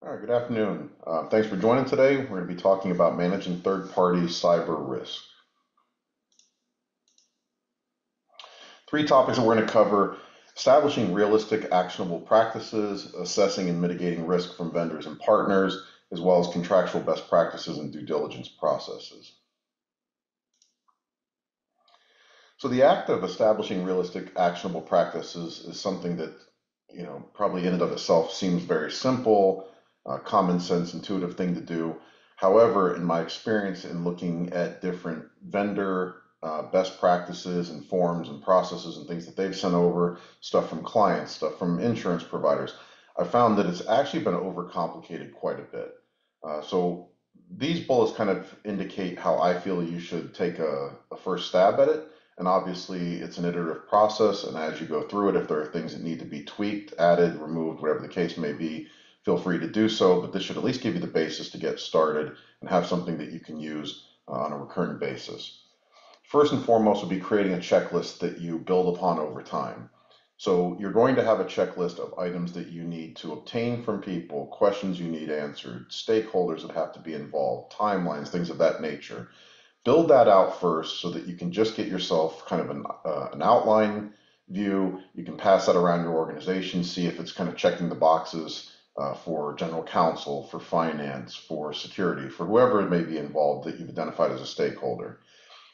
All right, good afternoon. Thanks for joining today. We're going to be talking about managing third-party cyber risk. Three topics that we're going to cover: establishing realistic, actionable practices, assessing and mitigating risk from vendors and partners, as well as contractual best practices and due diligence processes. So the act of establishing realistic, actionable practices is something that, probably in and of itself seems very simple, common sense, intuitive thing to do. However, in my experience in looking at different vendor best practices and forms and processes and things that they've sent over, stuff from clients, stuff from insurance providers, I found that it's actually been overcomplicated quite a bit. So these bullets kind of indicate how I feel you should take a first stab at it. And obviously, it's an iterative process. And as you go through it, if there are things that need to be tweaked, added, removed, whatever the case may be, feel free to do so. But this should at least give you the basis to get started and have something that you can use on a recurrent basis. First and foremost would be creating a checklist that you build upon over time. So you're going to have a checklist of items that you need to obtain from people, questions you need answered, stakeholders that have to be involved, timelines, things of that nature. Build that out first so that you can just get yourself kind of an outline view. You can pass that around your organization, see if it's kind of checking the boxes for general counsel, for finance, for security, for whoever it may be involved that you've identified as a stakeholder.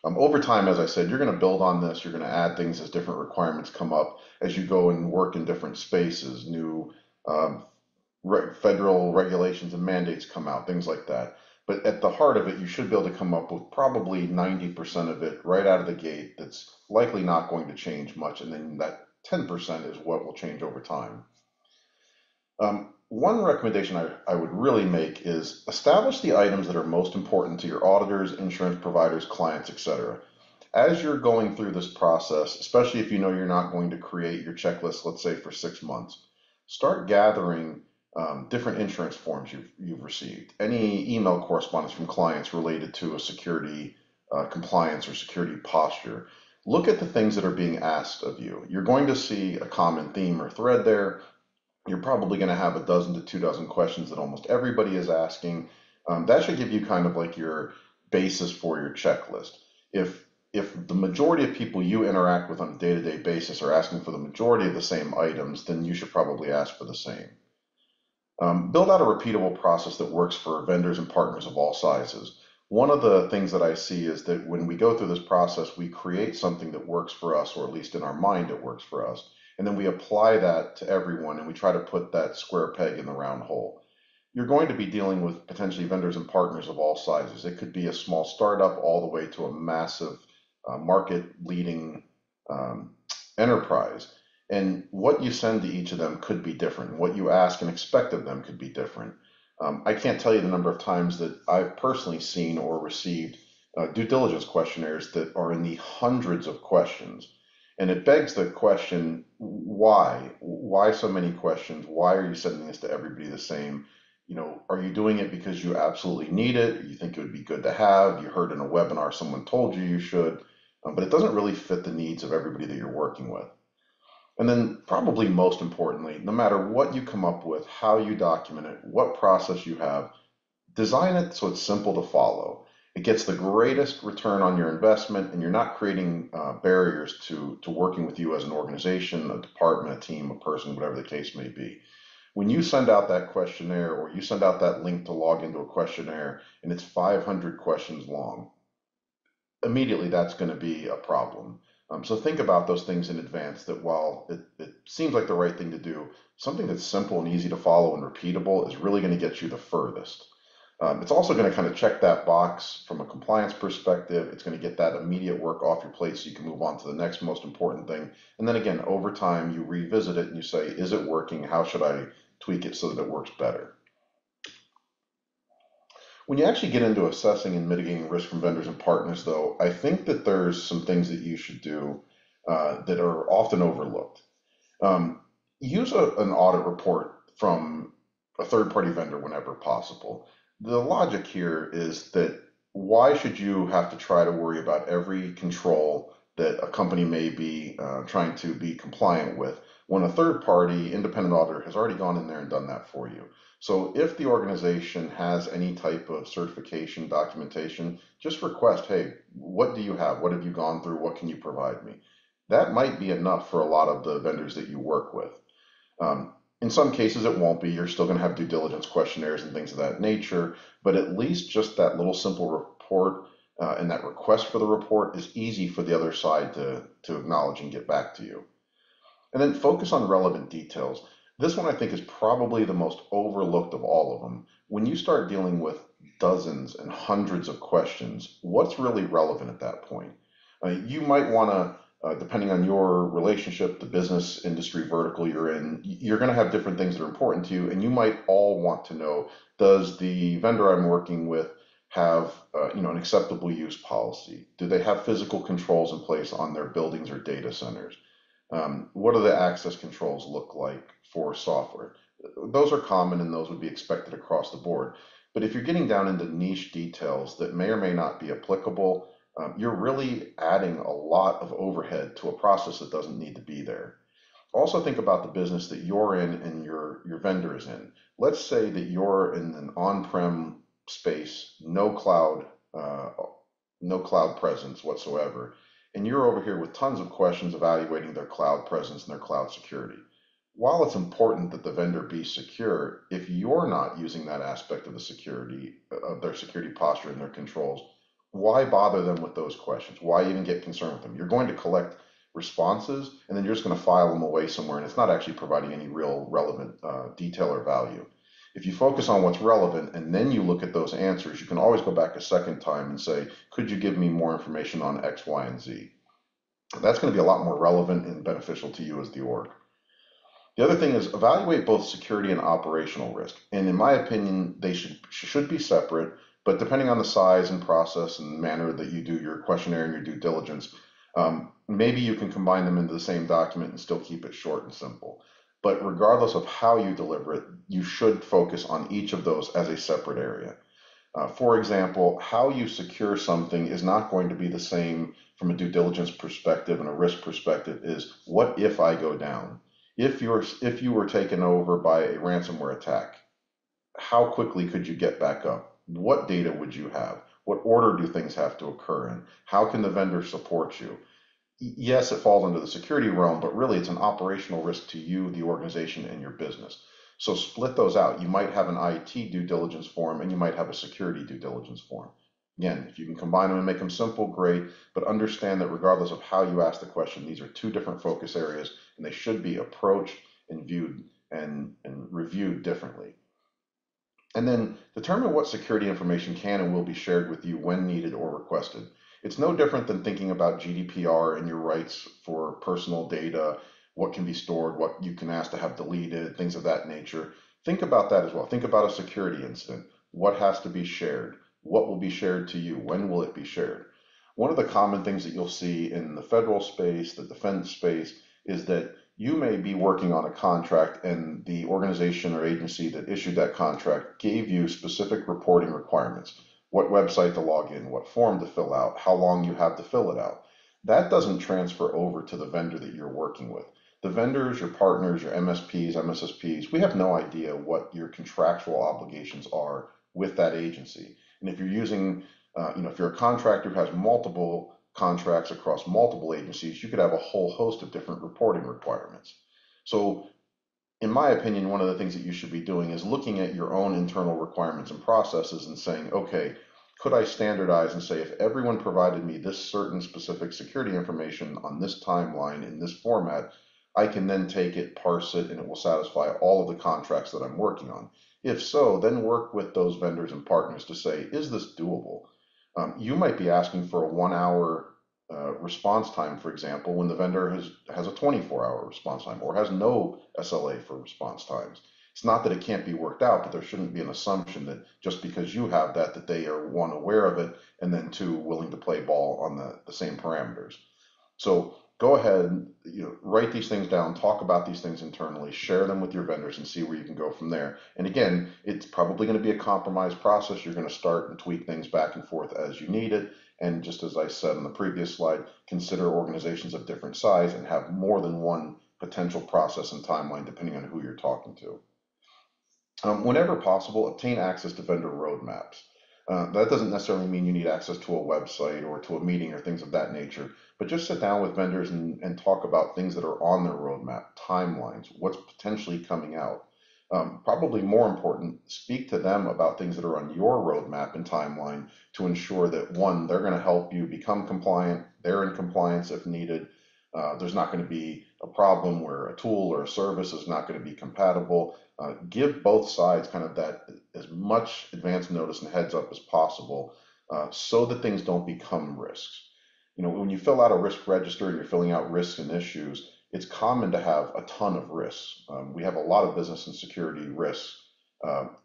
Over time, as I said, you're going to build on this. You're going to add things as different requirements come up as you go and work in different spaces. New um, federal regulations and mandates come out, things like that. But at the heart of it, you should be able to come up with probably 90% of it right out of the gate that's likely not going to change much. And then that 10% is what will change over time. One recommendation I would really make is establish the items that are most important to your auditors, insurance providers, clients, etc. As you're going through this process, especially if you know you're not going to create your checklist, let's say for 6 months, start gathering different insurance forms you've received, any email correspondence from clients related to a security compliance or security posture. Look at the things that are being asked of you. You're going to see a common theme or thread there. You're probably going to have a dozen to 2 dozen questions that almost everybody is asking. That should give you kind of like your basis for your checklist. If the majority of people you interact with on a day-to-day basis are asking for the majority of the same items, then you should probably ask for the same. Build out a repeatable process that works for vendors and partners of all sizes. One of the things that I see is that when we go through this process, we create something that works for us, or at least in our mind, it works for us. And then we apply that to everyone and we try to put that square peg in the round hole. You're going to be dealing with potentially vendors and partners of all sizes. It could be a small startup all the way to a massive market leading um, enterprise. And what you send to each of them could be different. What you ask and expect of them could be different. I can't tell you the number of times that I've personally seen or received due diligence questionnaires that are in the hundreds of questions. And it begs the question, why? Why so many questions? Why are you sending this to everybody the same? Are you doing it because you absolutely need it? You think it would be good to have? You heard in a webinar someone told you you should, but it doesn't really fit the needs of everybody that you're working with. And then, probably most importantly, no matter what you come up with, how you document it, what process you have, design it so it's simple to follow. It gets the greatest return on your investment, and you're not creating barriers to working with you as an organization, a department, a team, a person, whatever the case may be. When you send out that questionnaire or you send out that link to log into a questionnaire and it's 500 questions long, immediately that's going to be a problem. So think about those things in advance, that while it seems like the right thing to do, something that's simple and easy to follow and repeatable is really going to get you the furthest. It's also going to kind of check that box from a compliance perspective. It's going to get that immediate work off your plate so you can move on to the next most important thing. And then again, over time, you revisit it and you say, is it working? How should I tweak it so that it works better? When you actually get into assessing and mitigating risk from vendors and partners, though, I think that there's some things that you should do that are often overlooked. Use an audit report from a third party vendor whenever possible. The logic here is that why should you have to try to worry about every control that a company may be trying to be compliant with, when a third party independent auditor has already gone in there and done that for you. So if the organization has any type of certification documentation, just request, hey, what do you have? What have you gone through? What can you provide me? That might be enough for a lot of the vendors that you work with. In some cases, it won't be. You're still going to have due diligence questionnaires and things of that nature, but at least just that little simple report and that request for the report is easy for the other side to acknowledge and get back to you. And then focus on relevant details. This one I think is probably the most overlooked of all of them. When you start dealing with dozens and hundreds of questions, what's really relevant at that point? You might want to, depending on your relationship, the business industry vertical you're in, you're going to have different things that are important to you, and you might all want to know, does the vendor I'm working with have an acceptable use policy? Do they have physical controls in place on their buildings or data centers? What do the access controls look like for software? Those are common and those would be expected across the board. But if you're getting down into niche details that may or may not be applicable, you're really adding a lot of overhead to a process that doesn't need to be there. Also think about the business that you're in and your vendor is in. Let's say that you're in an on-prem space, no cloud presence whatsoever, and you're over here with tons of questions evaluating their cloud presence and their cloud security. While it's important that the vendor be secure, if you're not using that aspect of the security, of their security posture and their controls, why bother them with those questions? Why even get concerned with them? You're going to collect responses and then you're just going to file them away somewhere, and it's not actually providing any real relevant detail or value. If you focus on what's relevant and then you look at those answers, you can always go back a second time and say, could you give me more information on X, Y, and Z? That's going to be a lot more relevant and beneficial to you as the org. The other thing is evaluate both security and operational risk. And in my opinion, they should be separate, but depending on the size and process and manner that you do your questionnaire and your due diligence, maybe you can combine them into the same document and still keep it short and simple. But regardless of how you deliver it, you should focus on each of those as a separate area. For example, how you secure something is not going to be the same from a due diligence perspective and a risk perspective is, what if I go down? If you were taken over by a ransomware attack, how quickly could you get back up? What data would you have? What order do things have to occur in? How can the vendor support you? Yes, it falls under the security realm, but really it's an operational risk to you, the organization, and your business. So split those out. You might have an IT due diligence form and you might have a security due diligence form. Again, if you can combine them and make them simple, great, but understand that regardless of how you ask the question, these are two different focus areas and they should be approached and viewed and reviewed differently. And then determine what security information can and will be shared with you when needed or requested. It's no different than thinking about GDPR and your rights for personal data, what can be stored, what you can ask to have deleted, things of that nature. Think about that as well. Think about a security incident. What has to be shared? What will be shared to you? When will it be shared? One of the common things that you'll see in the federal space, the defense space, is that you may be working on a contract and the organization or agency that issued that contract gave you specific reporting requirements. What website to log in, what form to fill out, how long you have to fill it out. That doesn't transfer over to the vendor that you're working with. The vendors, your partners, your MSPs, MSSPs, we have no idea what your contractual obligations are with that agency. And if you're using, if you're a contractor who has multiple contracts across multiple agencies, you could have a whole host of different reporting requirements. So in my opinion, one of the things that you should be doing is looking at your own internal requirements and processes and saying, okay, could I standardize and say if everyone provided me this certain specific security information on this timeline in this format, I can then take it, parse it, and it will satisfy all of the contracts that I'm working on. If so, then work with those vendors and partners to say, is this doable? You might be asking for a 1 hour response time, for example, when the vendor has a 24-hour response time or has no SLA for response times. It's not that it can't be worked out, but there shouldn't be an assumption that just because you have that they are, one, aware of it, and then two, willing to play ball on the same parameters. So go ahead, write these things down, talk about these things internally, share them with your vendors and see where you can go from there. And again, it's probably going to be a compromise process. You're going to start and tweak things back and forth as you need it. And just as I said on the previous slide, consider organizations of different size and have more than one potential process and timeline depending on who you're talking to. Whenever possible, obtain access to vendor roadmaps. That doesn't necessarily mean you need access to a website or to a meeting or things of that nature, but just sit down with vendors and talk about things that are on their roadmap, timelines, what's potentially coming out. Probably more important, speak to them about things that are on your roadmap and timeline to ensure that one, they're going to help you become compliant, they're in compliance if needed. There's not going to be a problem where a tool or a service is not going to be compatible. Give both sides kind of that as much advance notice and heads up as possible so that things don't become risks. You know, when you fill out a risk register and you're filling out risks and issues, it's common to have a ton of risks. We have a lot of business and security risks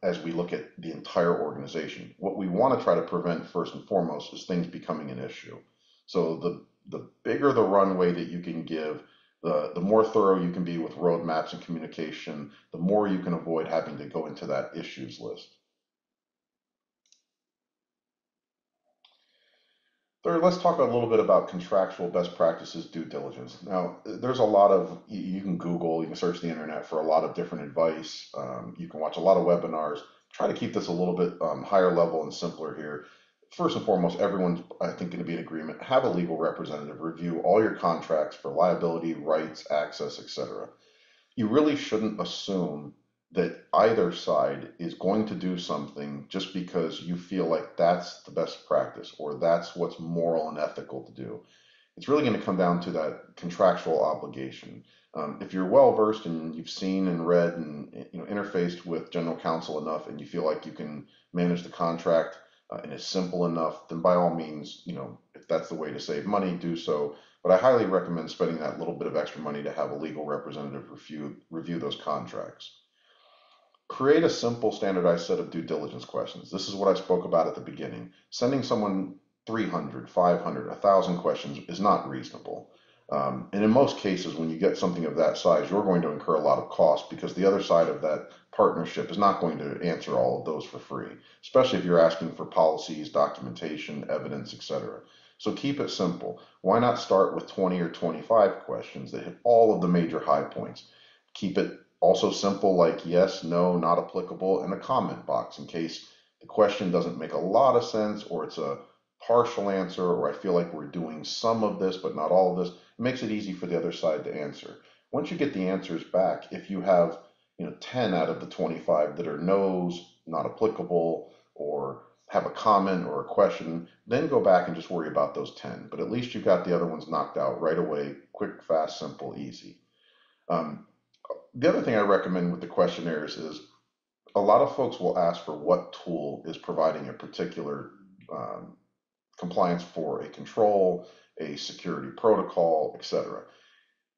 as we look at the entire organization. What we want to try to prevent first and foremost is things becoming an issue. So the bigger the runway that you can give, the more thorough you can be with roadmaps and communication, the more you can avoid having to go into that issues list. Third, let's talk a little bit about contractual best practices due diligence. Now, there's a lot of, you can Google, you can search the internet for a lot of different advice. You can watch a lot of webinars. Try to keep this a little bit higher level and simpler here. First and foremost, everyone's, I think, going to be in agreement. Have a legal representative review all your contracts for liability, rights, access, etc. You really shouldn't assume that either side is going to do something just because you feel like that's the best practice or that's what's moral and ethical to do. It's really going to come down to that contractual obligation. If you're well versed and you've seen and read and interfaced with general counsel enough, and you feel like you can manage the contract and it's simple enough, then by all means, if that's the way to save money, do so. But I highly recommend spending that little bit of extra money to have a legal representative review those contracts. Create a simple standardized set of due diligence questions. This is what I spoke about at the beginning. Sending someone 300, 500, 1,000 questions is not reasonable. And in most cases, when you get something of that size, you're going to incur a lot of cost because the other side of that partnership is not going to answer all of those for free, especially if you're asking for policies, documentation, evidence, etc. So keep it simple. Why not start with 20 or 25 questions that hit all of the major high points? Keep it also simple, like yes, no, not applicable, and a comment box in case the question doesn't make a lot of sense or it's a partial answer or I feel like we're doing some of this but not all of this. It makes it easy for the other side to answer. Once you get the answers back, if you have 10 out of the 25 that are no's, not applicable, or have a comment or a question, then go back and just worry about those 10. But at least you got the other ones knocked out right away, quick, fast, simple, easy. The other thing I recommend with the questionnaires is a lot of folks will ask for what tool is providing a particular compliance for a control, a security protocol, etc.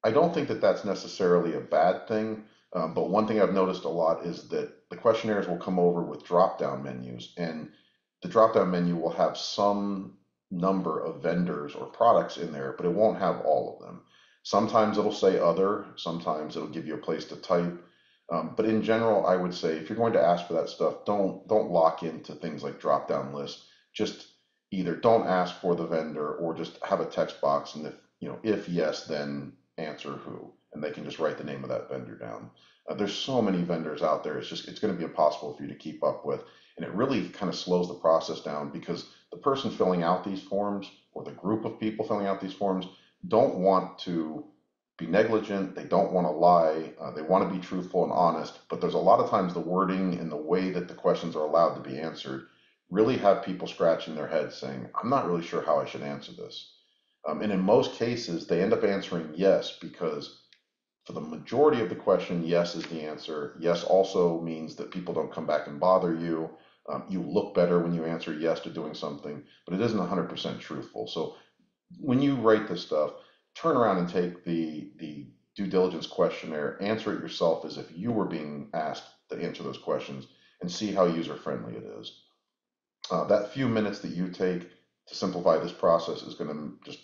I don't think that that's necessarily a bad thing, but one thing I've noticed a lot is that the questionnaires will come over with drop-down menus, and the drop-down menu will have some number of vendors or products in there, but it won't have all of them. Sometimes it'll say other, sometimes it'll give you a place to type. But in general, I would say if you're going to ask for that stuff, don't lock into things like drop-down lists. Just either don't ask for the vendor or just have a text box, and if yes, then answer who, and they can just write the name of that vendor down. There's so many vendors out there. It's going to be impossible for you to keep up with, and it really kind of slows the process down because the person filling out these forms or the group of people filling out these forms don't want to be negligent, they don't want to lie, they want to be truthful and honest, but there's a lot of times the wording and the way that the questions are allowed to be answered really have people scratching their heads saying, I'm not really sure how I should answer this. And in most cases, they end up answering yes because for the majority of the question, yes is the answer. Yes also means that people don't come back and bother you. You look better when you answer yes to doing something, but it isn't 100% truthful. So when you write this stuff, turn around and take the due diligence questionnaire, answer it yourself as if you were being asked to answer those questions, and see how user-friendly it is. That few minutes that you take to simplify this process is going to just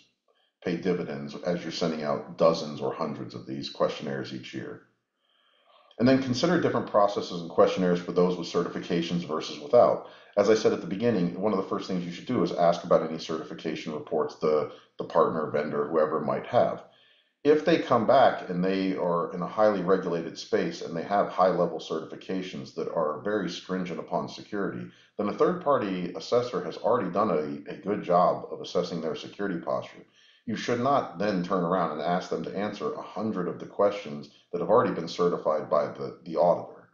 pay dividends as you're sending out dozens or hundreds of these questionnaires each year. And then consider different processes and questionnaires for those with certifications versus without. As I said at the beginning, one of the first things you should do is ask about any certification reports the partner, vendor, whoever might have. If they come back and they are in a highly regulated space and they have high level certifications that are very stringent upon security, then a third party assessor has already done a good job of assessing their security posture. You should not then turn around and ask them to answer 100 of the questions that have already been certified by the auditor.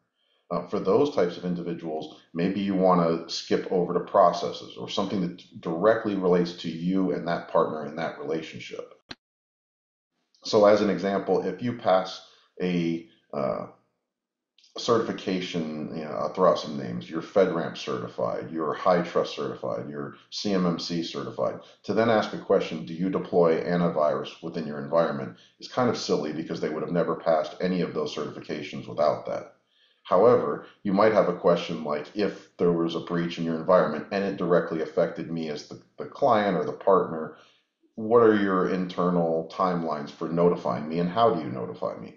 For those types of individuals, maybe you want to skip over to processes or something that directly relates to you and that partner in that relationship. So as an example, if you pass a certification, I'll throw out some names, you're FedRAMP certified, you're High Trust certified, you're CMMC certified, to then ask a question, do you deploy antivirus within your environment, is kind of silly because they would have never passed any of those certifications without that. However, you might have a question like, if there was a breach in your environment and it directly affected me as the client or the partner, what are your internal timelines for notifying me and how do you notify me?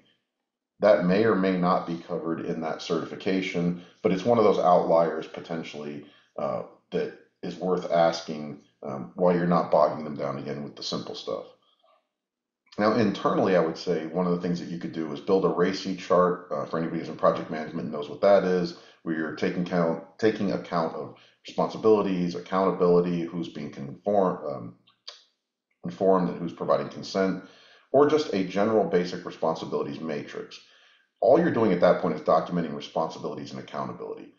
That may or may not be covered in that certification, but it's one of those outliers potentially that is worth asking while you're not bogging them down again with the simple stuff. Now, internally, I would say one of the things that you could do is build a RACI chart for anybody who's in project management knows what that is, where you're taking account of responsibilities, accountability, who's being informed and who's providing consent, or just a general basic responsibilities matrix. All you're doing at that point is documenting responsibilities and accountability.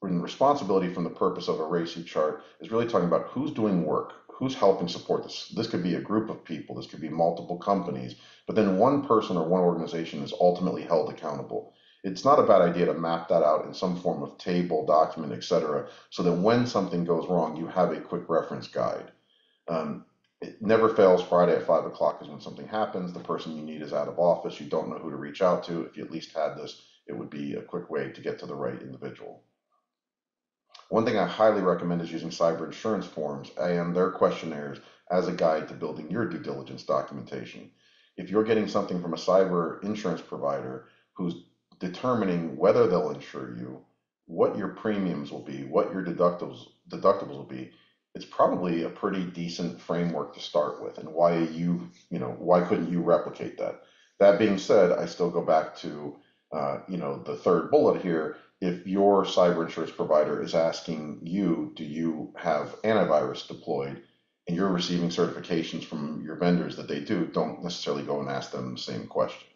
And responsibility from the purpose of a RACI chart is really talking about who's doing work, who's helping support this. This could be a group of people, this could be multiple companies, but then one person or one organization is ultimately held accountable. It's not a bad idea to map that out in some form of table, document, etc., so that when something goes wrong, you have a quick reference guide. Um, it never fails. Friday at 5 o'clock is when something happens. The person you need is out of office. You don't know who to reach out to. If you at least had this, it would be a quick way to get to the right individual. One thing I highly recommend is using cyber insurance forms and their questionnaires as a guide to building your due diligence documentation. If you're getting something from a cyber insurance provider who's determining whether they'll insure you, what your premiums will be, what your deductibles will be, it's probably a pretty decent framework to start with. And why couldn't you replicate that? That being said, I still go back to the third bullet here. If your cyber insurance provider is asking you, do you have antivirus deployed, and you're receiving certifications from your vendors that they do, don't necessarily go and ask them the same question.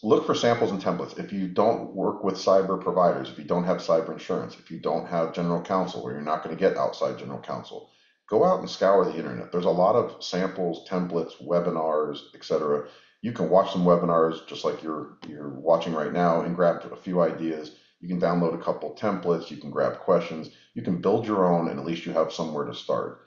Look for samples and templates. If you don't work with cyber providers, if you don't have cyber insurance, if you don't have general counsel, or you're not going to get outside general counsel, go out and scour the internet. There's a lot of samples, templates, webinars, etc. You can watch some webinars just like you're watching right now and grab a few ideas. You can download a couple templates. You can grab questions. You can build your own, and at least you have somewhere to start.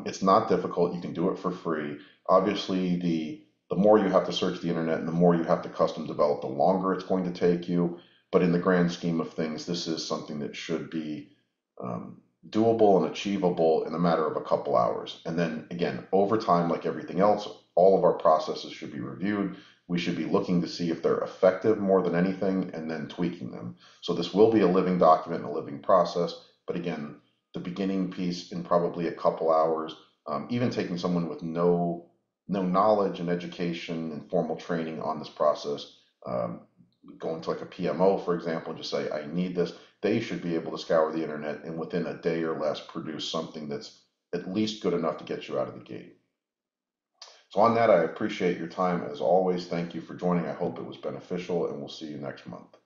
It's not difficult. You can do it for free. Obviously, the more you have to search the internet and the more you have to custom develop, the longer it's going to take you. But in the grand scheme of things, this is something that should be doable and achievable in a matter of a couple hours. And then again, over time, like everything else, all of our processes should be reviewed. We should be looking to see if they're effective more than anything and then tweaking them. So this will be a living document and a living process. But again, the beginning piece in probably a couple hours, even taking someone with no knowledge and education and formal training on this process, going to like a PMO, for example, and just say, I need this, they should be able to scour the internet and within a day or less produce something that's at least good enough to get you out of the gate. So on that, I appreciate your time as always. Thank you for joining. I hope it was beneficial, and we'll see you next month.